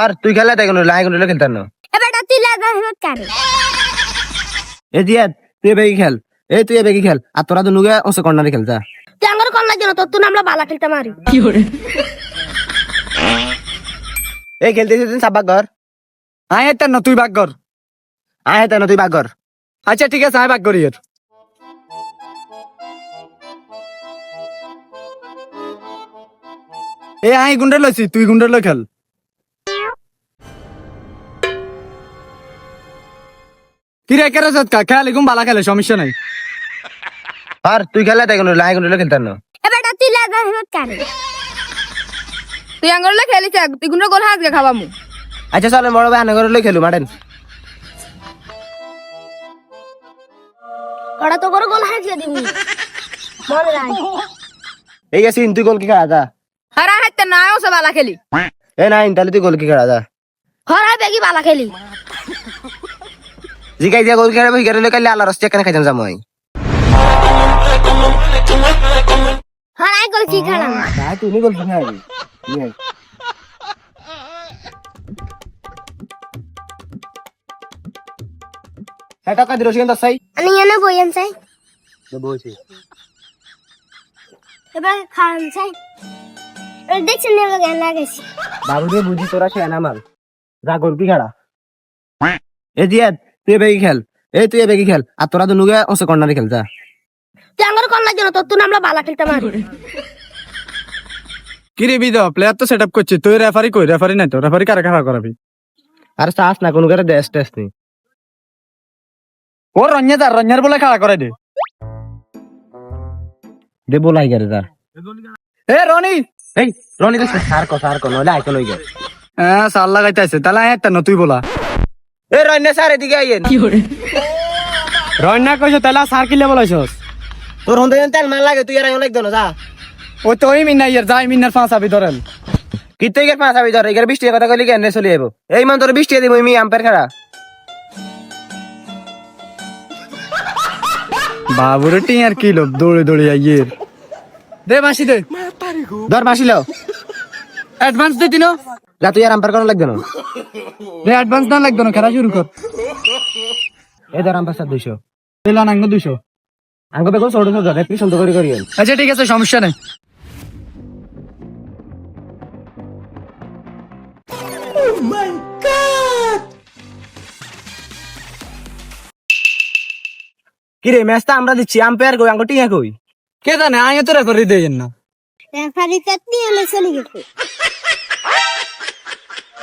আর তুই খেলা তাই কোনো লাই কোনো খেলতাম না। এবারটা তুই লাগা হেমত কারে এ জিয়াদ তুই বেগি খেল, তুই বেগি খেল আর তোরা তো নুগে ওসে কর্নারে খেলতা। তুই আঙ্গর কোন লাগছে না তোর তুই আমরা বালা খেলতে মারি এই খেলতেছিস তুই সাবাক ঘর। আয় এটা না তুই বাগ কর। আয় তাই না তুই বাক ঘর। আচ্ছা ঠিক আছে, আয় বাগ করি এর। এ আয় গুন্ডে লইছি, তুই গুন্ডে লই খেল। কি রে কেরে সৎকা খেয়াল এগুম বালা খেলে সমস্যা নাই। আর তুই খেলা তাই কোনো লাই কোনো খেলতাম না। এবারটা তুই লাগা হেমত কারে তুই আঙ্গরলে খেলিস তুই গুন্ডা গোল হাজকে খাবামু। আচ্ছা চলে বড় ভাই আনে করে লই খেলু মাঠেন। ওরা তো করে গোল হারিয়ে দিবি মনে রাখ এই আসিন তুই গোল কি খেলা যা। হারা হাইতে না ও সব বালা খেলি। এ নাই তাহলে তুই গোল কি খেলা যা। হরা বেগি বালা খেলি জিগাই দিয়া গোল খেলা বই গেলে কালি আল্লাহ রাস্তা কেন খাইতাম জামাই। হরাই গোল কি খেলা না না তুই নি গোল খেলা নি। এটা কা দিরো সিন দসাই আমি এনে বইন চাই তো বইছি। এবার খান চাই দেখছেন না জ্ঞান লাগেছি বাবু রে বুঝি তোরা খেলা না মাল যা গোল কি খেলা। এ জিয়াদ তুই বেগি খেল, তুই বেগি খেল আর তোরা তো নুগে ওসে কর্নারে খেলতা। তুই আঙ্গর কোন লাগছে না তোর তুই আমরা বালা খেলতে মারি কি রে বিদ প্লেয়ার তো সেটআপ করছিস, তুই রেফারি কই? রেফারি নাই তো, রেফারি কারে খেলা করাবি? আর চাস না কোন করে দেশ টেস নেই। ও রঞ্জার বলে খেলা করে দে। দে বলাই গেরে যা। এ রনি এই রনি তো সার কো নলে আইকো লই গে। হ্যাঁ সাল লাগাইতে আছে, তাহলে আয় একটা না তুই বলা। এ রনি স্যার এদিকে আইয়েন। রন্যা কইছো তাহলে সার কিলে বলাইছস? তোর হন্দে তেল মান লাগে তুই আর আইও লাগদো না যা। ও তো ওই মিন্না ইয়ার যাই মিন্নার পাঁচ আবি ধরেন। কিতে গের পাঁচ আবি ধর এগার 20 টাকা কথা কইলি কেন চলে আইবো। এই মান তোর 20 টাকা দিবো আমি আম্পায়ার খেলা। বাবুরে টিয়ার কিলো দৌড়ে দৌড়ে আইয়ের দে মাসি দে। ধর মাসিলো অ্যাডভান্স দে দিনো। যা তুই আর আম্পায়ার কোন লাগদো না। দে অ্যাডভান্স না লাগতো না, খেলা শুরু কর। এই ধর আম্পায়ার 200 দিলা নাঙ্গ 200। আঙ্গো বেকো ছোট ছোট ধর একটু সুন্দর করে করিয়েন। আচ্ছা ঠিক আছে সমস্যা নাই। কি রে ম্যাচটা আমরা দিচ্ছি আম্পায়ার কই আঙ্গো টিয়া কই? কে জানে আয় তো রেফারি দেন না। রেফারি কাটনি এলে চলে গেছে